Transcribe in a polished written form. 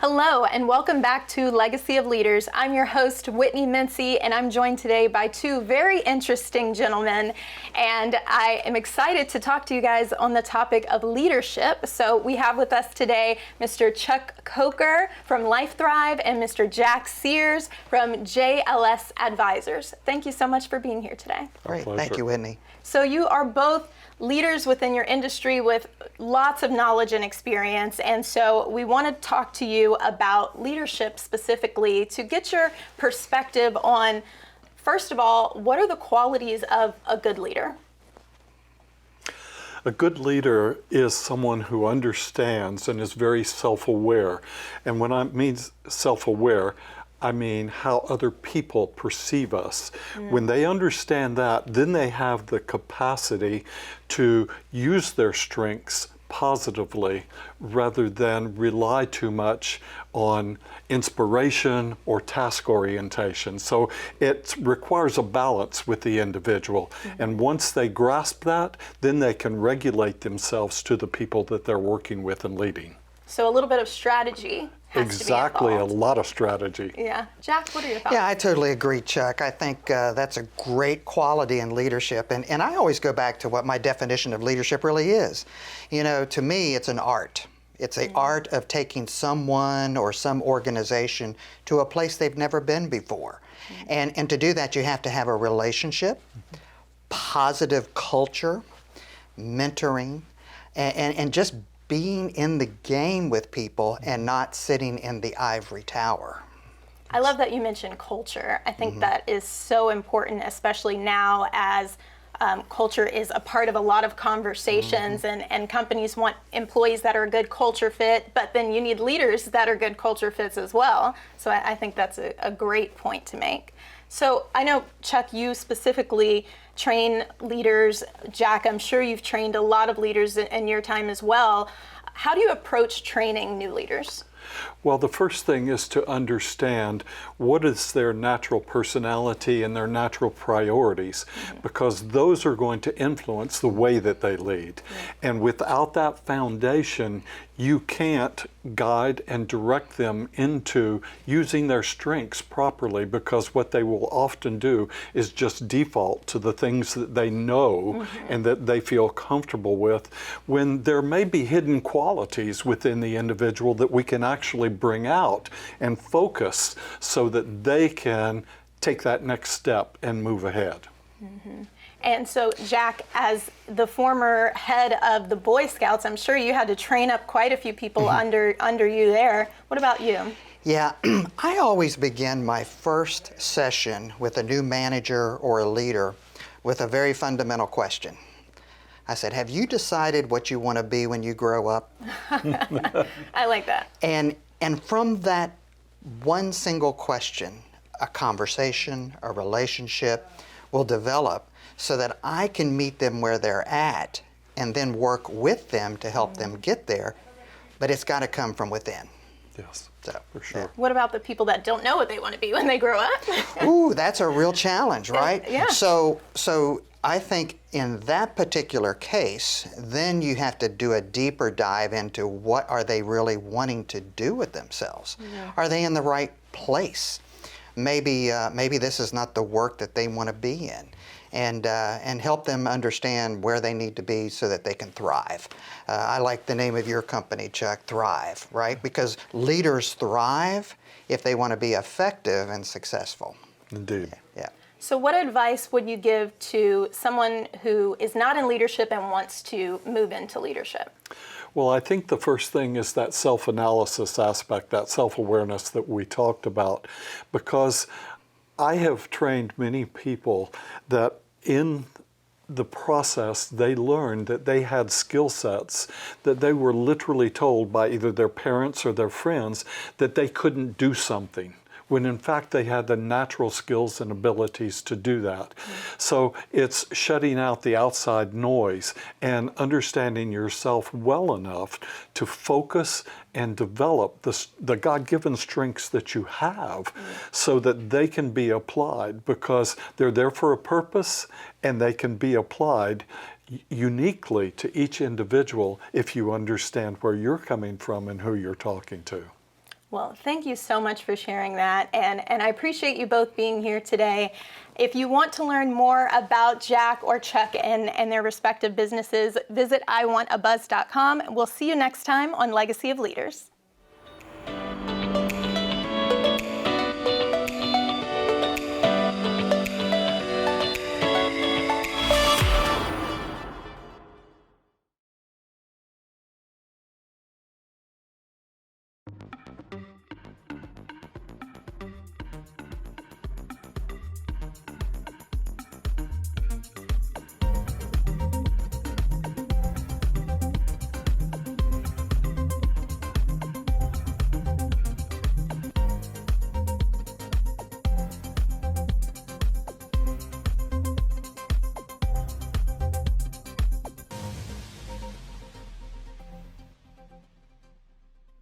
Hello and welcome back to Legacy of Leaders. I'm your host, Whitney Mincey, and I'm joined today by two very interesting gentlemen. And I am excited to talk to you guys on the topic of leadership. So we have with us today Mr. Chuck Coker from LifeThrive and Mr. Jack Sears from JLS Advisors. Thank you so much for being here today. Great, thank you, Whitney. So you are both leaders within your industry with lots of knowledge and experience, and so we want to talk to you about leadership specifically to get your perspective on, first of all, what are the qualities of a good leader? A good leader is someone who understands and is very self-aware. And when I mean self-aware, I mean how other people perceive us. When they understand that, then they have the capacity to use their strengths positively rather than rely too much on inspiration or task orientation. So it requires a balance with the individual. And once they grasp that, then they can regulate themselves to the people that they're working with and leading. So a little bit of strategy has Exactly, to be a involved. lot of strategy. Yeah. Jack, what are your thoughts? Yeah, I totally agree, Chuck. I think that's a great quality in leadership. And I always go back to what my definition of leadership really is. You know, to me, it's an art. It's an art of taking someone or some organization to a place they've never been before. And to do that, you have to have a relationship, positive culture, mentoring, and just being in the game with people and not sitting in the ivory tower. I love that you mentioned culture. I think that is so important, especially now as culture is a part of a lot of conversations and companies want employees that are a good culture fit, but then you need leaders that are good culture fits as well. So I think that's a great point to make. So I know, Chuck, you specifically train leaders. Jack, I'm sure you've trained a lot of leaders in your time as well. How do you approach training new leaders? Well, the first thing is to understand what is their natural personality and their natural priorities, because those are going to influence the way that they lead. And without that foundation, you can't guide and direct them into using their strengths properly, because what they will often do is just default to the things that they know and that they feel comfortable with, when there may be hidden qualities within the individual that we can actually bring out and focus so that they can take that next step and move ahead. And so, Jack, as the former head of the Boy Scouts, I'm sure you had to train up quite a few people under you there. What about you? Yeah, I always begin my first session with a new manager or a leader with a very fundamental question. I said, have you decided what you want to be when you grow up? I like that. And from that one single question, a conversation, a relationship will develop so that I can meet them where they're at and then work with them to help them get there. But it's got to come from within. Yes, So, for sure. What about the people that don't know what they want to be when they grow up? Ooh, that's a real challenge, right? Yeah. So I think in that particular case, then you have to do a deeper dive into what are they really wanting to do with themselves. Are they in the right place? Maybe this is not the work that they want to be in, and help them understand where they need to be so that they can thrive. I like the name of your company, Chuck, Thrive, right? Because leaders thrive if they want to be effective and successful. Indeed. Yeah. So what advice would you give to someone who is not in leadership and wants to move into leadership? Well, I think the first thing is that self-analysis aspect, that self-awareness that we talked about, because I have trained many people that in the process they learned that they had skill sets that they were literally told by either their parents or their friends that they couldn't do something, when in fact they had the natural skills and abilities to do that. So it's shutting out the outside noise and understanding yourself well enough to focus and develop the God-given strengths that you have so that they can be applied, because they're there for a purpose and they can be applied uniquely to each individual if you understand where you're coming from and who you're talking to. Well, thank you so much for sharing that, and I appreciate you both being here today. If you want to learn more about Jack or Chuck and their respective businesses, visit iwantabuzz.com. We'll see you next time on Legacy of Leaders.